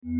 You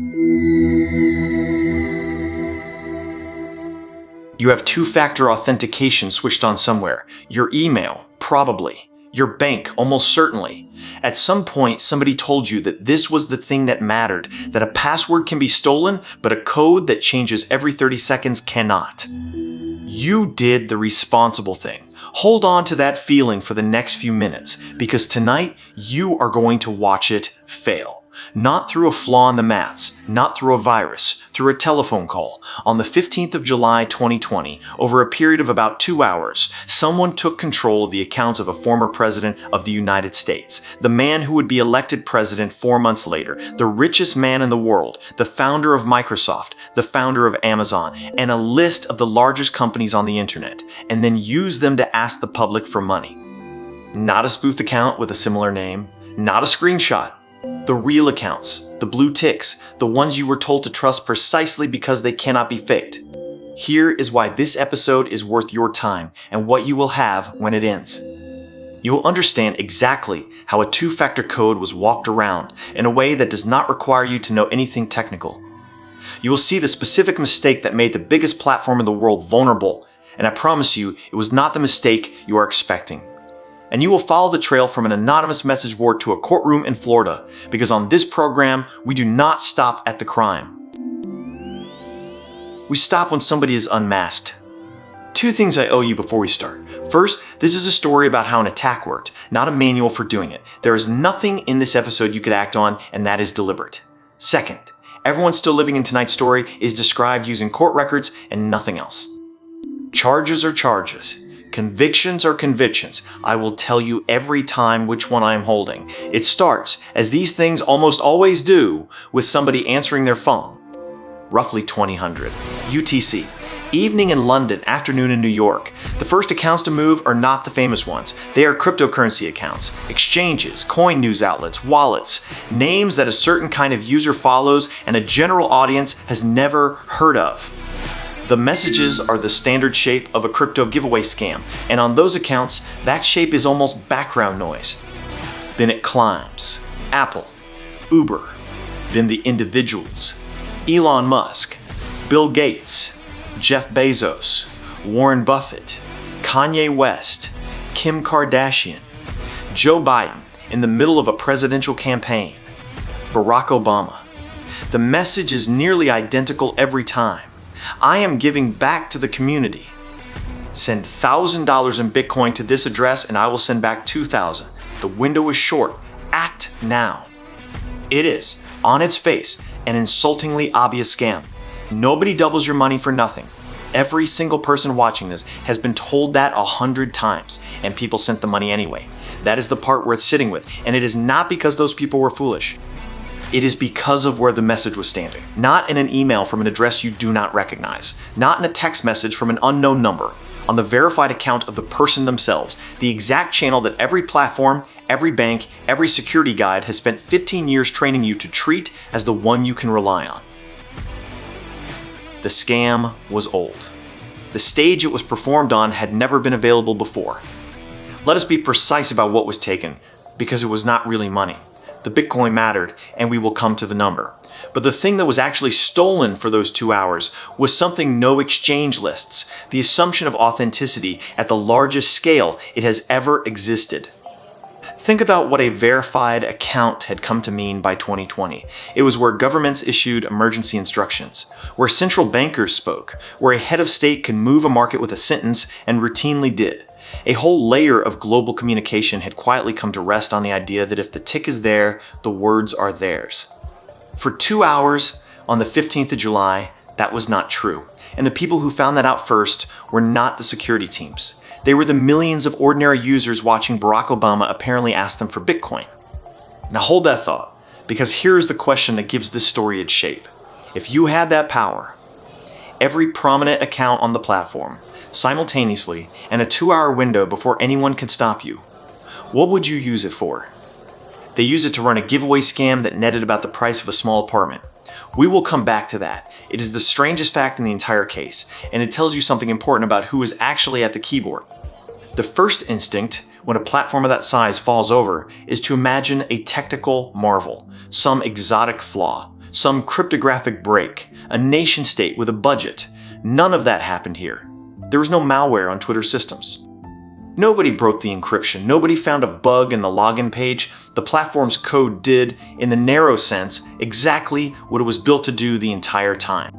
have two-factor authentication switched on somewhere. Your email, probably. Your bank, almost certainly. At some point, somebody told you that this was the thing that mattered, that a password can be stolen, but a code that changes every 30 seconds cannot. You did the responsible thing. Hold on to that feeling for the next few minutes, because tonight you are going to watch it fail. Not through a flaw in the maths, not through a virus, through a telephone call. On the 15th of July 2020, over a period of about 2 hours, someone took control of the accounts of a former president of the United States, the man who would be elected president 4 months later, the richest man in the world, the founder of Microsoft, the founder of Amazon, and a list of the largest companies on the internet, and then used them to ask the public for money. Not a spoofed account with a similar name, not a screenshot. The real accounts, the blue ticks, the ones you were told to trust precisely because they cannot be faked. Here is why this episode is worth your time and what you will have when it ends. You will understand exactly how a two-factor code was walked around in a way that does not require you to know anything technical. You will see the specific mistake that made the biggest platform in the world vulnerable, and I promise you it was not the mistake you are expecting. And you will follow the trail from an anonymous message board to a courtroom in Florida, because on this program, we do not stop at the crime. We stop when somebody is unmasked. Two things I owe you before we start. First, this is a story about how an attack worked, not a manual for doing it. There is nothing in this episode you could act on, and that is deliberate. Second, everyone still living in tonight's story is described using court records and nothing else. Charges are charges. Convictions are convictions. I will tell you every time which one I am holding. It starts, as these things almost always do, with somebody answering their phone. Roughly 2000. UTC. Evening in London, afternoon in New York. The first accounts to move are not the famous ones. They are cryptocurrency accounts, exchanges, coin news outlets, wallets, names that a certain kind of user follows and a general audience has never heard of. The messages are the standard shape of a crypto giveaway scam, and on those accounts, that shape is almost background noise. Then it climbs. Apple, Uber, then the individuals. Elon Musk, Bill Gates, Jeff Bezos, Warren Buffett, Kanye West, Kim Kardashian, Joe Biden in the middle of a presidential campaign, Barack Obama. The message is nearly identical every time. I am giving back to the community. Send $1,000 in Bitcoin to this address and I will send back $2,000. The window is short. Act now. It is, on its face, an insultingly obvious scam. Nobody doubles your money for nothing. Every single person watching this has been told that 100 times, and people sent the money anyway. That is the part worth sitting with, and it is not because those people were foolish. It is because of where the message was standing. Not in an email from an address you do not recognize. Not in a text message from an unknown number. On the verified account of the person themselves. The exact channel that every platform, every bank, every security guide has spent 15 years training you to treat as the one you can rely on. The scam was old. The stage it was performed on had never been available before. Let us be precise about what was taken, because it was not really money. The Bitcoin mattered, and we will come to the number. But the thing that was actually stolen for those 2 hours was something no exchange lists, the assumption of authenticity at the largest scale it has ever existed. Think about what a verified account had come to mean by 2020. It was where governments issued emergency instructions, where central bankers spoke, where a head of state could move a market with a sentence and routinely did. A whole layer of global communication had quietly come to rest on the idea that if the tick is there, the words are theirs. For 2 hours on the 15th of July, that was not true. And the people who found that out first were not the security teams. They were the millions of ordinary users watching Barack Obama apparently ask them for Bitcoin. Now hold that thought, because here is the question that gives this story its shape. If you had that power, every prominent account on the platform, simultaneously, and a 2-hour window before anyone could stop you, what would you use it for? They use it to run a giveaway scam that netted about the price of a small apartment. We will come back to that. It is the strangest fact in the entire case, and it tells you something important about who is actually at the keyboard. The first instinct, when a platform of that size falls over, is to imagine a technical marvel, some exotic flaw, some cryptographic break, a nation state with a budget. None of that happened here. There was no malware on Twitter systems. Nobody broke the encryption. Nobody found a bug in the login page. The platform's code did, in the narrow sense, exactly what it was built to do the entire time.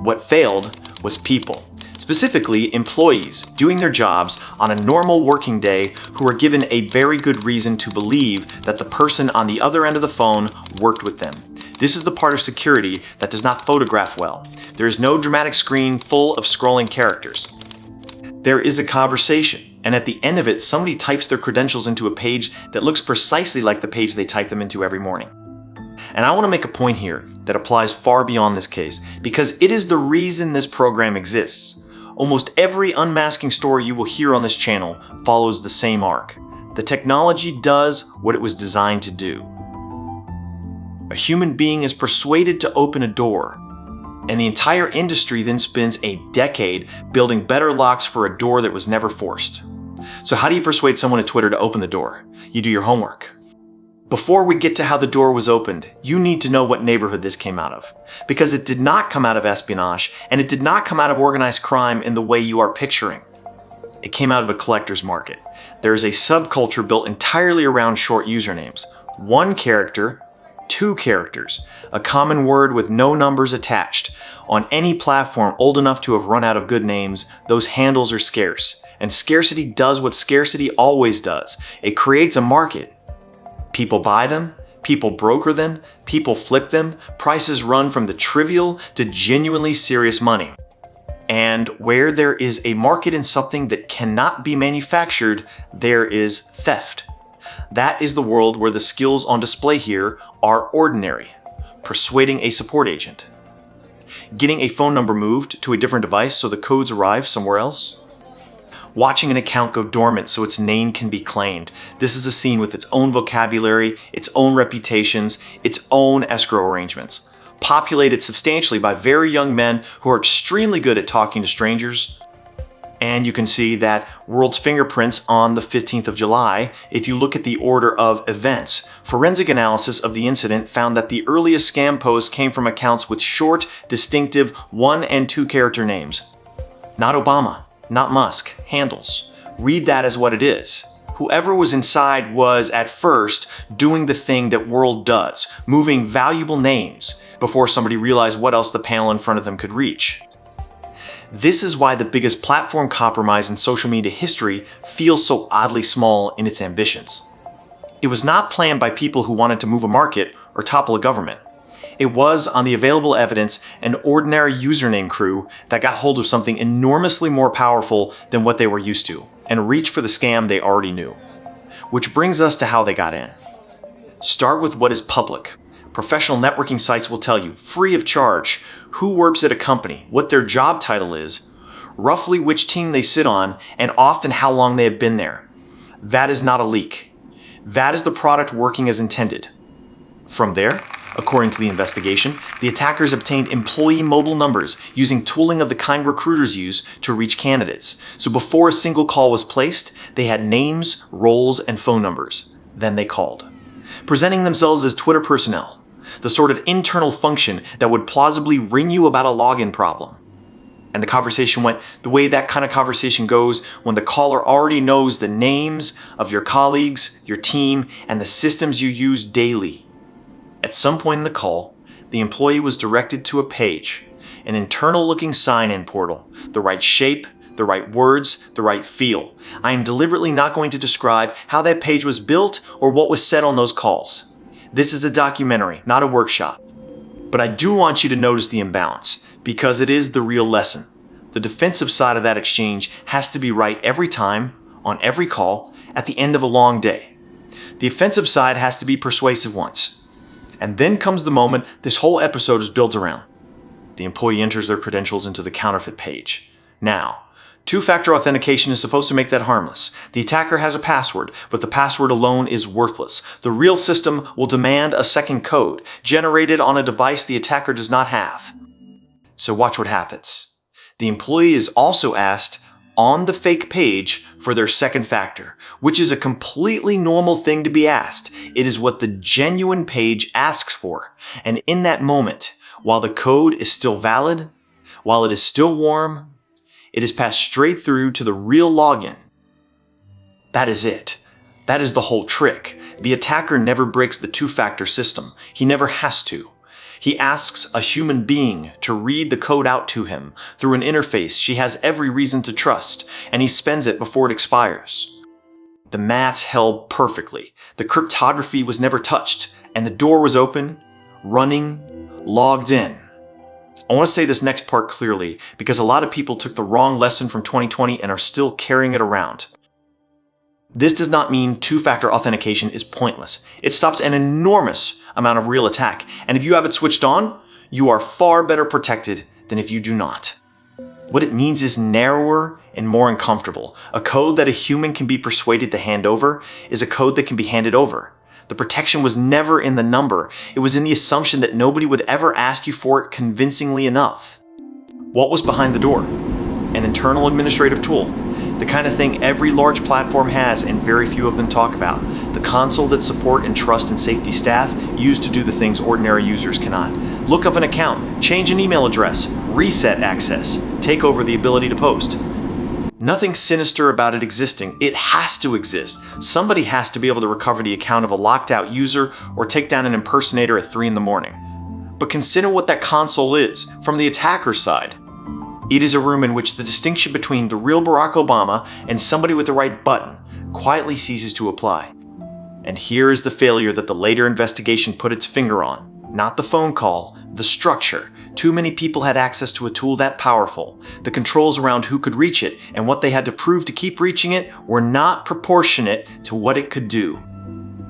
What failed was people, specifically employees doing their jobs on a normal working day who were given a very good reason to believe that the person on the other end of the phone worked with them. This is the part of security that does not photograph well. There is no dramatic screen full of scrolling characters. There is a conversation, and at the end of it, somebody types their credentials into a page that looks precisely like the page they type them into every morning. And I want to make a point here that applies far beyond this case, because it is the reason this program exists. Almost every unmasking story you will hear on this channel follows the same arc. The technology does what it was designed to do. A human being is persuaded to open a door, and the entire industry then spends a decade building better locks for a door that was never forced. So how do you persuade someone at Twitter to open the door? You do your homework. Before we get to how the door was opened, you need to know what neighborhood this came out of. Because it did not come out of espionage, and it did not come out of organized crime in the way you are picturing. It came out of a collector's market. There is a subculture built entirely around short usernames. 1 character, 2 characters, a common word with no numbers attached. On any platform old enough to have run out of good names, those handles are scarce. And scarcity does what scarcity always does. It creates a market. People buy them, people broker them, people flip them, prices run from the trivial to genuinely serious money. And where there is a market in something that cannot be manufactured, there is theft. That is the world where the skills on display here are ordinary. Persuading a support agent. Getting a phone number moved to a different device so the codes arrive somewhere else. Watching an account go dormant so its name can be claimed. This is a scene with its own vocabulary, its own reputations, its own escrow arrangements. Populated substantially by very young men who are extremely good at talking to strangers. And you can see that world's fingerprints on the 15th of July if you look at the order of events. Forensic analysis of the incident found that the earliest scam posts came from accounts with short, distinctive 1 and 2 character names. Not Obama, not Musk, handles. Read that as what it is. Whoever was inside was, at first, doing the thing that world does, moving valuable names, before somebody realized what else the panel in front of them could reach. This is why the biggest platform compromise in social media history feels so oddly small in its ambitions. It was not planned by people who wanted to move a market or topple a government. It was, on the available evidence, an ordinary username crew that got hold of something enormously more powerful than what they were used to, and reached for the scam they already knew. Which brings us to how they got in. Start with what is public. Professional networking sites will tell you, free of charge, who works at a company, what their job title is, roughly which team they sit on, and often how long they have been there. That is not a leak. That is the product working as intended. From there, according to the investigation, the attackers obtained employee mobile numbers using tooling of the kind recruiters use to reach candidates. So before a single call was placed, they had names, roles, and phone numbers. Then they called, presenting themselves as Twitter personnel, the sort of internal function that would plausibly ring you about a login problem. And the conversation went the way that kind of conversation goes when the caller already knows the names of your colleagues, your team, and the systems you use daily. At some point in the call, the employee was directed to a page, an internal-looking sign-in portal, the right shape, the right words, the right feel. I am deliberately not going to describe how that page was built or what was said on those calls. This is a documentary, not a workshop. But I do want you to notice the imbalance, because it is the real lesson. The defensive side of that exchange has to be right every time, on every call, at the end of a long day. The offensive side has to be persuasive once. And then comes the moment this whole episode is built around. The employee enters their credentials into the counterfeit page. Now, two-factor authentication is supposed to make that harmless. The attacker has a password, but the password alone is worthless. The real system will demand a second code, generated on a device the attacker does not have. So watch what happens. The employee is also asked, on the fake page for their second factor, which is a completely normal thing to be asked. It is what the genuine page asks for. And in that moment, while the code is still valid, while it is still warm, it is passed straight through to the real login. That is it. That is the whole trick. The attacker never breaks the two-factor system. He never has to. He asks a human being to read the code out to him through an interface she has every reason to trust, and he spends it before it expires. The math held perfectly. The cryptography was never touched, and the door was open, running, logged in. I want to say this next part clearly because a lot of people took the wrong lesson from 2020 and are still carrying it around. This does not mean two-factor authentication is pointless. It stops an enormous amount of real attack, and if you have it switched on, you are far better protected than if you do not. What it means is narrower and more uncomfortable. A code that a human can be persuaded to hand over is a code that can be handed over. The protection was never in the number. It was in the assumption that nobody would ever ask you for it convincingly enough. What was behind the door? An internal administrative tool. The kind of thing every large platform has and very few of them talk about. The console that support and trust and safety staff use to do the things ordinary users cannot. Look up an account, change an email address, reset access, take over the ability to post. Nothing sinister about it existing. It has to exist. Somebody has to be able to recover the account of a locked out user or take down an impersonator at 3 a.m. But consider what that console is from the attacker's side. It is a room in which the distinction between the real Barack Obama and somebody with the right button quietly ceases to apply. And here is the failure that the later investigation put its finger on. Not the phone call, the structure. Too many people had access to a tool that powerful. The controls around who could reach it and what they had to prove to keep reaching it were not proportionate to what it could do.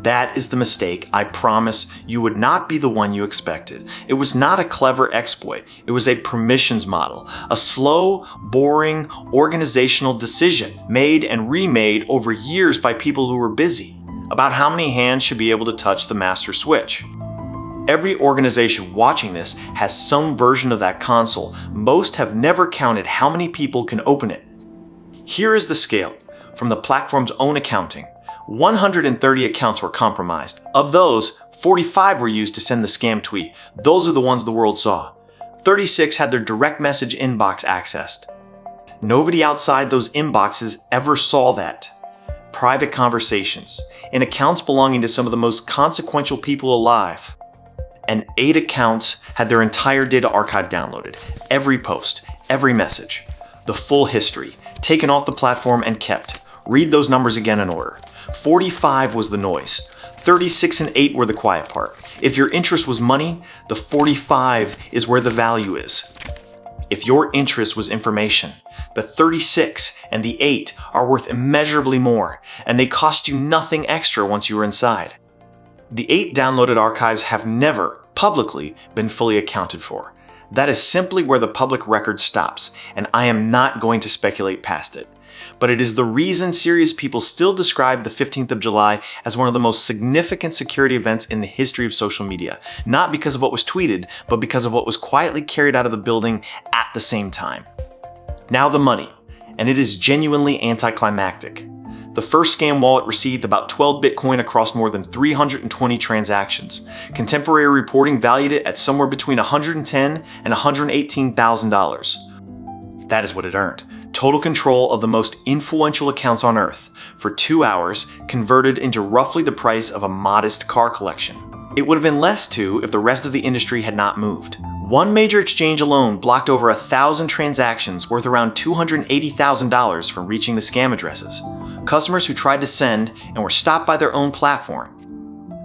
That is the mistake. I promise you would not be the one you expected. It was not a clever exploit. It was a permissions model, a slow, boring, organizational decision made and remade over years by people who were busy about how many hands should be able to touch the master switch. Every organization watching this has some version of that console. Most have never counted how many people can open it. Here is the scale from the platform's own accounting. 130 accounts were compromised. Of those, 45 were used to send the scam tweet. Those are the ones the world saw. 36 had their direct message inbox accessed. Nobody outside those inboxes ever saw that. Private conversations in accounts belonging to some of the most consequential people alive. And 8 accounts had their entire data archive downloaded. Every post, every message, the full history, taken off the platform and kept. Read those numbers again in order. 45 was the noise. 36 and 8 were the quiet part. If your interest was money, the 45 is where the value is. If your interest was information, the 36 and the 8 are worth immeasurably more, and they cost you nothing extra once you are inside. The 8 downloaded archives have never, publicly, been fully accounted for. That is simply where the public record stops, and I am not going to speculate past it. But it is the reason serious people still describe the 15th of July as one of the most significant security events in the history of social media. Not because of what was tweeted, but because of what was quietly carried out of the building at the same time. Now the money, and it is genuinely anticlimactic. The first scam wallet received about 12 Bitcoin across more than 320 transactions. Contemporary reporting valued it at somewhere between $110,000 and $118,000. That is what it earned. Total control of the most influential accounts on Earth for 2 hours, converted into roughly the price of a modest car collection. It would have been less too if the rest of the industry had not moved. One major exchange alone blocked over 1,000 transactions worth around $280,000 from reaching the scam addresses. Customers who tried to send and were stopped by their own platform.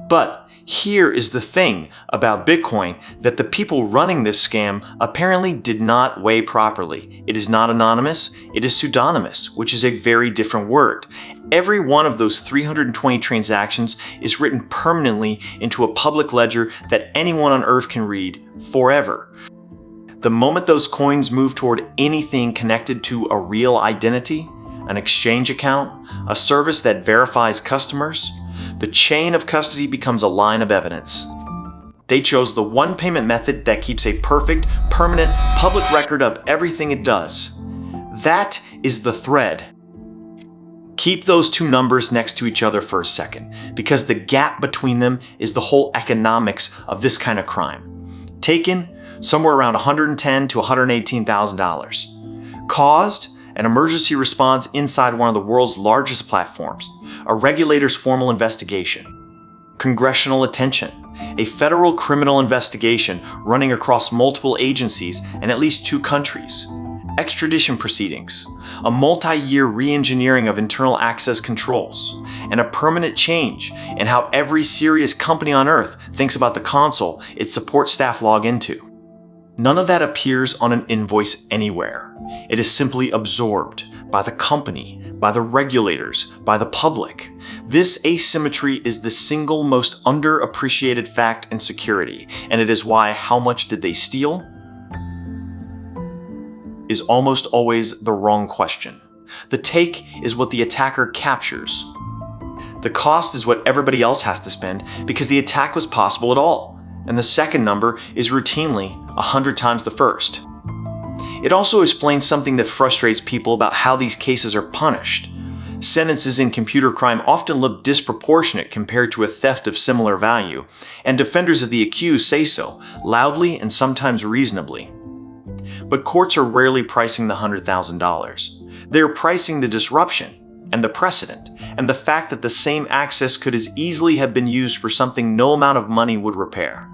But here is the thing about Bitcoin that the people running this scam apparently did not weigh properly. It is not anonymous, it is pseudonymous, which is a very different word. Every one of those 320 transactions is written permanently into a public ledger that anyone on Earth can read forever. The moment those coins move toward anything connected to a real identity, an exchange account, a service that verifies customers, the chain of custody becomes a line of evidence. They chose the one payment method that keeps a perfect, permanent, public record of everything it does. That is the thread. Keep those two numbers next to each other for a second, because the gap between them is the whole economics of this kind of crime. Taken, somewhere around $110,000 to $118,000. Caused, an emergency response inside one of the world's largest platforms, a regulator's formal investigation. Congressional attention, a federal criminal investigation running across multiple agencies and at least 2 countries. Extradition proceedings, a multi-year re-engineering of internal access controls, and a permanent change in how every serious company on Earth thinks about the console its support staff log into. None of that appears on an invoice anywhere. It is simply absorbed by the company, by the regulators, by the public. This asymmetry is the single most underappreciated fact in security, and it is why "how much did they steal?" is almost always the wrong question. The take is what the attacker captures. The cost is what everybody else has to spend because the attack was possible at all, and the second number is routinely 100 times the first. It also explains something that frustrates people about how these cases are punished. Sentences in computer crime often look disproportionate compared to a theft of similar value, and defenders of the accused say so, loudly and sometimes reasonably. But courts are rarely pricing the $100,000. They're pricing the disruption, and the precedent, and the fact that the same access could as easily have been used for something no amount of money would repair.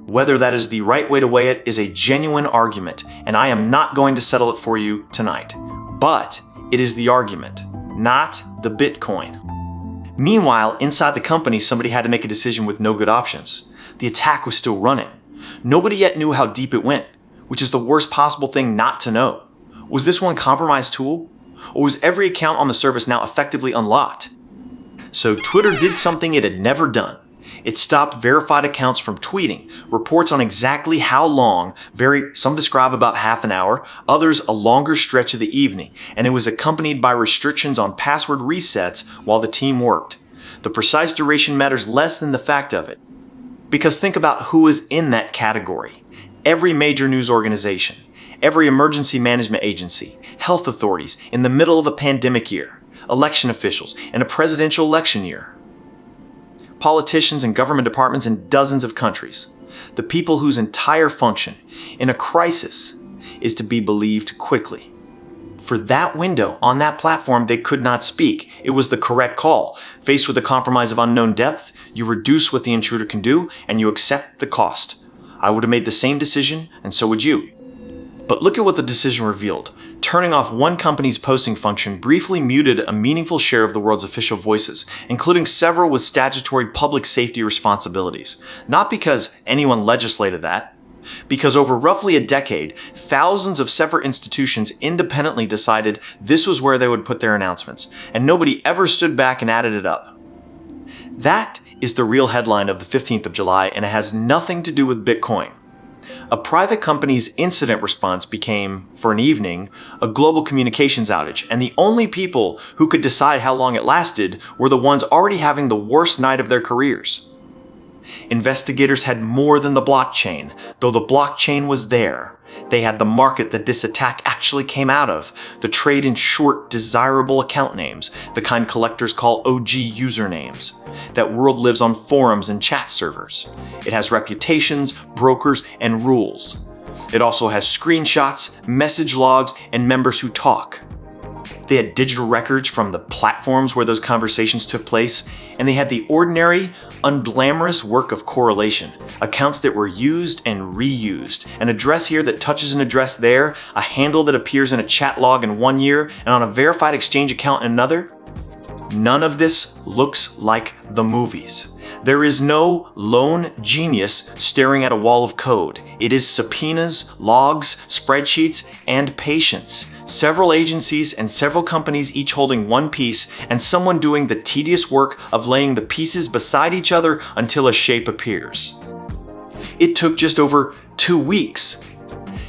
Whether that is the right way to weigh it is a genuine argument, and I am not going to settle it for you tonight. But it is the argument, not the Bitcoin. Meanwhile, inside the company, somebody had to make a decision with no good options. The attack was still running. Nobody yet knew how deep it went, which is the worst possible thing not to know. Was this one compromised tool? Or was every account on the service now effectively unlocked? So Twitter did something it had never done. It stopped verified accounts from tweeting, reports on exactly how long, some describe about half an hour, others a longer stretch of the evening, and it was accompanied by restrictions on password resets while the team worked. The precise duration matters less than the fact of it. Because think about who is in that category. Every major news organization, every emergency management agency, health authorities in the middle of a pandemic year, election officials in a presidential election year, politicians and government departments in dozens of countries, the people whose entire function in a crisis is to be believed quickly. For that window on that platform, they could not speak. It was the correct call. Faced with a compromise of unknown depth, you reduce what the intruder can do and you accept the cost. I would have made the same decision, and so would you. But look at what the decision revealed. Turning off one company's posting function briefly muted a meaningful share of the world's official voices, including several with statutory public safety responsibilities. Not because anyone legislated that. Because over roughly a decade, thousands of separate institutions independently decided this was where they would put their announcements, and nobody ever stood back and added it up. That is the real headline of the 15th of July, and it has nothing to do with Bitcoin. A private company's incident response became, for an evening, a global communications outage, and the only people who could decide how long it lasted were the ones already having the worst night of their careers. Investigators had more than the blockchain, though the blockchain was there. They had the market that this attack actually came out of, the trade in short, desirable account names, the kind collectors call OG usernames. That world lives on forums and chat servers. It has reputations, brokers, and rules. It also has screenshots, message logs, and members who talk. They had digital records from the platforms where those conversations took place, and they had the ordinary, unglamorous work of correlation, accounts that were used and reused, an address here that touches an address there, a handle that appears in a chat log in one year and on a verified exchange account in another. None of this looks like the movies. There is no lone genius staring at a wall of code. It is subpoenas, logs, spreadsheets, and patience. Several agencies and several companies each holding one piece, and someone doing the tedious work of laying the pieces beside each other until a shape appears. It took just over 2 weeks.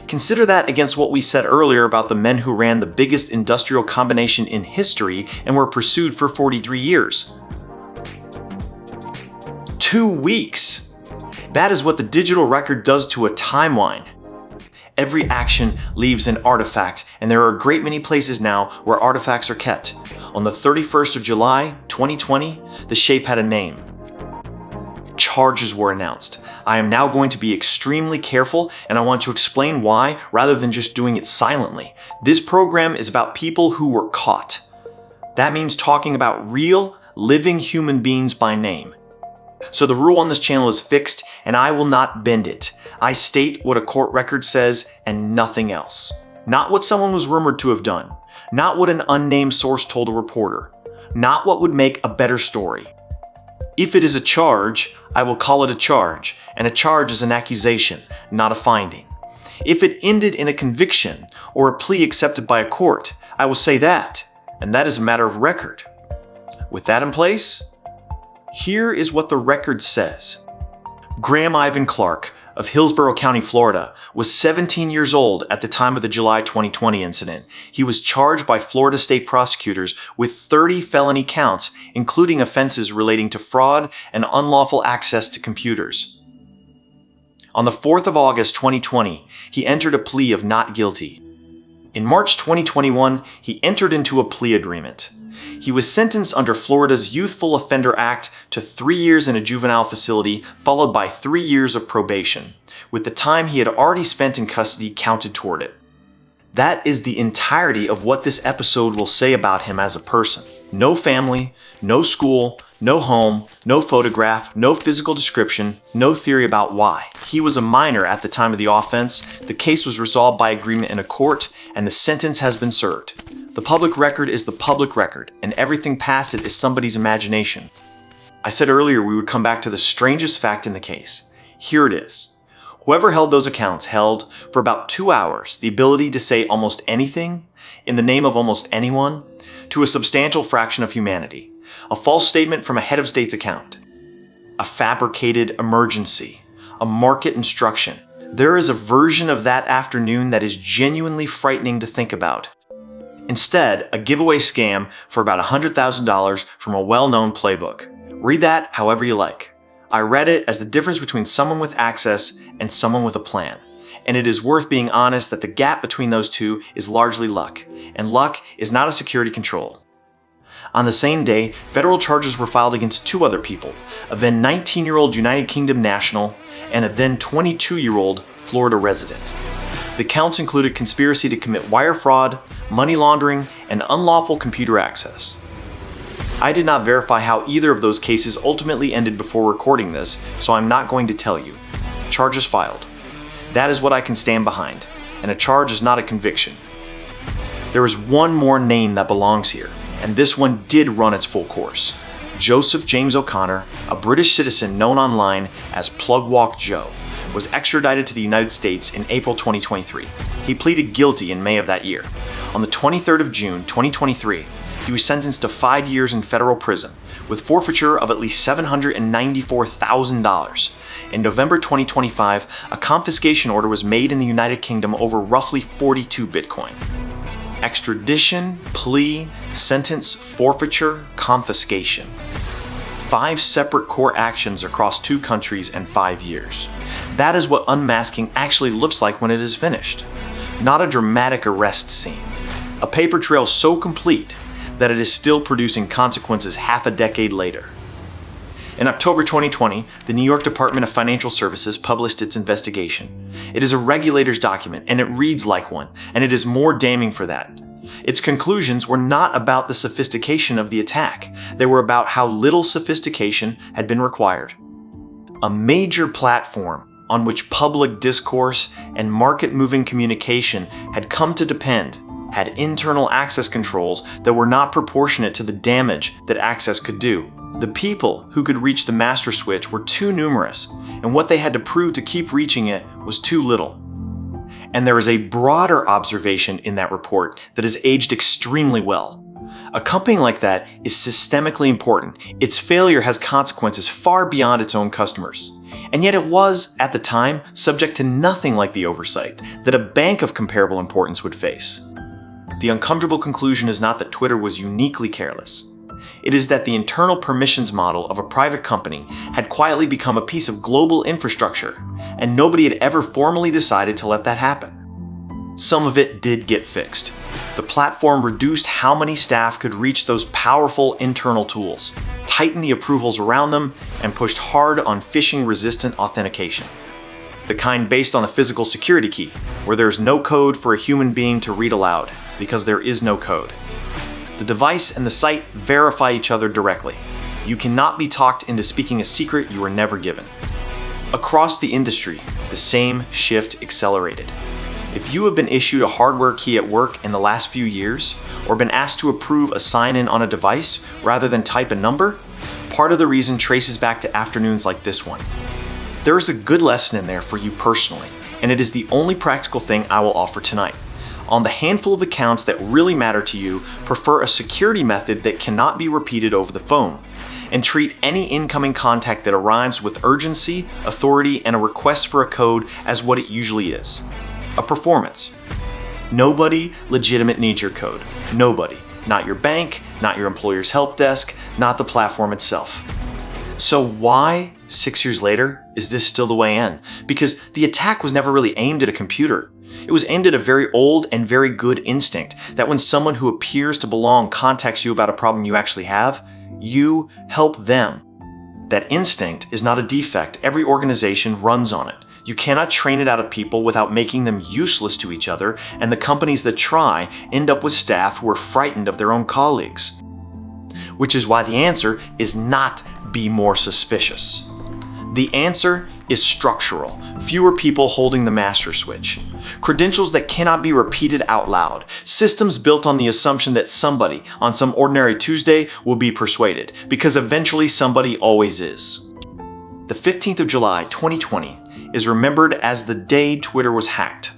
Consider that against what we said earlier about the men who ran the biggest industrial combination in history and were pursued for 43 years. 2 weeks! That is what the digital record does to a timeline. Every action leaves an artifact, and there are a great many places now where artifacts are kept. On the 31st of July, 2020, the shape had a name. Charges were announced. I am now going to be extremely careful, and I want to explain why rather than just doing it silently. This program is about people who were caught. That means talking about real, living human beings by name. So the rule on this channel is fixed, and I will not bend it. I state what a court record says and nothing else. Not what someone was rumored to have done. Not what an unnamed source told a reporter. Not what would make a better story. If it is a charge, I will call it a charge, and a charge is an accusation, not a finding. If it ended in a conviction or a plea accepted by a court, I will say that, and that is a matter of record. With that in place, here is what the record says. Graham Ivan Clark of Hillsborough County, Florida, was 17 years old at the time of the July 2020 incident. He was charged by Florida state prosecutors with 30 felony counts, including offenses relating to fraud and unlawful access to computers. On the 4th of August 2020, he entered a plea of not guilty. In March 2021, he entered into a plea agreement. He was sentenced under Florida's Youthful Offender Act to 3 years in a juvenile facility, followed by 3 years of probation, with the time he had already spent in custody counted toward it. That is the entirety of what this episode will say about him as a person. No family, no school, no home, no photograph, no physical description, no theory about why. He was a minor at the time of the offense, the case was resolved by agreement in a court, and the sentence has been served. The public record is the public record, and everything past it is somebody's imagination. I said earlier we would come back to the strangest fact in the case. Here it is. Whoever held those accounts held, for about 2 hours, the ability to say almost anything, in the name of almost anyone, to a substantial fraction of humanity. A false statement from a head of state's account. A fabricated emergency. A market instruction. There is a version of that afternoon that is genuinely frightening to think about. Instead, a giveaway scam for about $100,000 from a well-known playbook. Read that however you like. I read it as the difference between someone with access and someone with a plan. And it is worth being honest that the gap between those two is largely luck, and luck is not a security control. On the same day, federal charges were filed against 2 other people, a then 19-year-old United Kingdom national and a then 22-year-old Florida resident. The counts included conspiracy to commit wire fraud, money laundering, and unlawful computer access. I did not verify how either of those cases ultimately ended before recording this, so I'm not going to tell you. Charges filed. That is what I can stand behind, and a charge is not a conviction. There is one more name that belongs here, and this one did run its full course. Joseph James O'Connor, a British citizen known online as Plugwalk Joe, was extradited to the United States in April 2023. He pleaded guilty in May of that year. On the 23rd of June 2023, he was sentenced to 5 years in federal prison, with forfeiture of at least $794,000. In November 2025, a confiscation order was made in the United Kingdom over roughly 42 Bitcoin. Extradition, plea, sentence, forfeiture, confiscation. 5 separate court actions across 2 countries and 5 years. That is what unmasking actually looks like when it is finished. Not a dramatic arrest scene. A paper trail so complete that it is still producing consequences half a decade later. In October 2020, the New York Department of Financial Services published its investigation. It is a regulator's document, and it reads like one, and it is more damning for that. Its conclusions were not about the sophistication of the attack. They were about how little sophistication had been required. A major platform on which public discourse and market-moving communication had come to depend had internal access controls that were not proportionate to the damage that access could do. The people who could reach the master switch were too numerous, and what they had to prove to keep reaching it was too little. And there is a broader observation in that report that has aged extremely well. A company like that is systemically important. Its failure has consequences far beyond its own customers. And yet it was, at the time, subject to nothing like the oversight that a bank of comparable importance would face. The uncomfortable conclusion is not that Twitter was uniquely careless. It is that the internal permissions model of a private company had quietly become a piece of global infrastructure, and nobody had ever formally decided to let that happen. Some of it did get fixed. The platform reduced how many staff could reach those powerful internal tools, tightened the approvals around them, and pushed hard on phishing-resistant authentication. The kind based on a physical security key, where there's no code for a human being to read aloud, because there is no code. The device and the site verify each other directly. You cannot be talked into speaking a secret you were never given. Across the industry, the same shift accelerated. If you have been issued a hardware key at work in the last few years, or been asked to approve a sign-in on a device rather than type a number, part of the reason traces back to afternoons like this one. There is a good lesson in there for you personally, and it is the only practical thing I will offer tonight. On the handful of accounts that really matter to you, prefer a security method that cannot be repeated over the phone, and treat any incoming contact that arrives with urgency, authority, and a request for a code as what it usually is: a performance. Nobody legitimate needs your code. Nobody. Not your bank, not your employer's help desk, not the platform itself. So why, 6 years later, is this still the way in? Because the attack was never really aimed at a computer. It was aimed at a very old and very good instinct that when someone who appears to belong contacts you about a problem you actually have, you help them. That instinct is not a defect. Every organization runs on it. You cannot train it out of people without making them useless to each other, and the companies that try end up with staff who are frightened of their own colleagues. Which is why the answer is not be more suspicious. The answer is structural. Fewer people holding the master switch. Credentials that cannot be repeated out loud. Systems built on the assumption that somebody on some ordinary Tuesday will be persuaded, because eventually somebody always is. The 15th of July, 2020 is remembered as the day Twitter was hacked.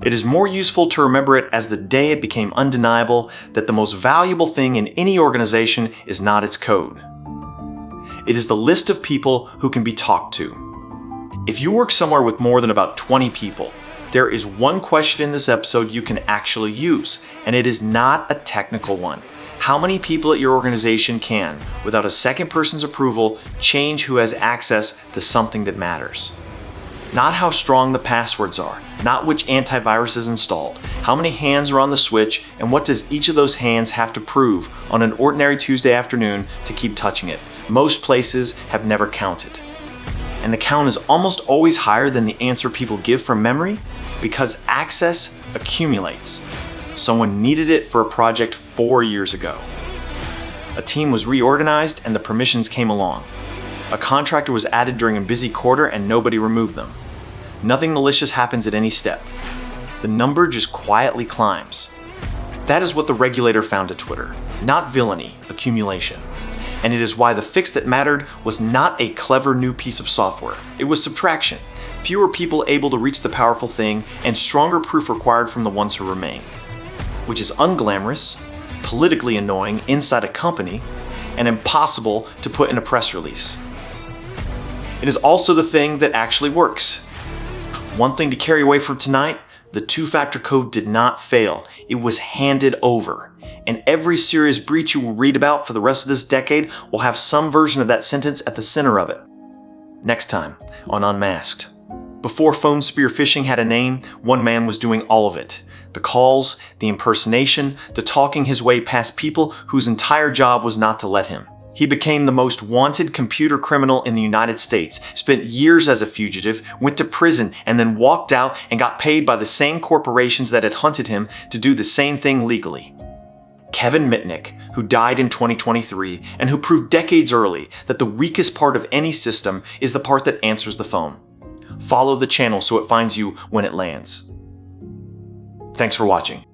It is more useful to remember it as the day it became undeniable that the most valuable thing in any organization is not its code. It is the list of people who can be talked to. If you work somewhere with more than about 20 people, there is one question in this episode you can actually use, and it is not a technical one. How many people at your organization can, without a second person's approval, change who has access to something that matters? Not how strong the passwords are, not which antivirus is installed, how many hands are on the switch, and what does each of those hands have to prove on an ordinary Tuesday afternoon to keep touching it. Most places have never counted. And the count is almost always higher than the answer people give from memory because access accumulates. Someone needed it for a project 4 years ago. A team was reorganized and the permissions came along. A contractor was added during a busy quarter and nobody removed them. Nothing malicious happens at any step. The number just quietly climbs. That is what the regulator found at Twitter, not villainy, accumulation. And it is why the fix that mattered was not a clever new piece of software. It was subtraction. Fewer people able to reach the powerful thing, and stronger proof required from the ones who remain. Which is unglamorous, politically annoying inside a company, and impossible to put in a press release. It is also the thing that actually works. One thing to carry away from tonight: the two-factor code did not fail. It was handed over. And every serious breach you will read about for the rest of this decade will have some version of that sentence at the center of it. Next time on Unmasked. Before phone spear phishing had a name, one man was doing all of it. The calls, the impersonation, the talking his way past people whose entire job was not to let him. He became the most wanted computer criminal in the United States, spent years as a fugitive, went to prison, and then walked out and got paid by the same corporations that had hunted him to do the same thing legally. Kevin Mitnick, who died in 2023 and who proved decades early that the weakest part of any system is the part that answers the phone. Follow the channel so it finds you when it lands. Thanks for watching.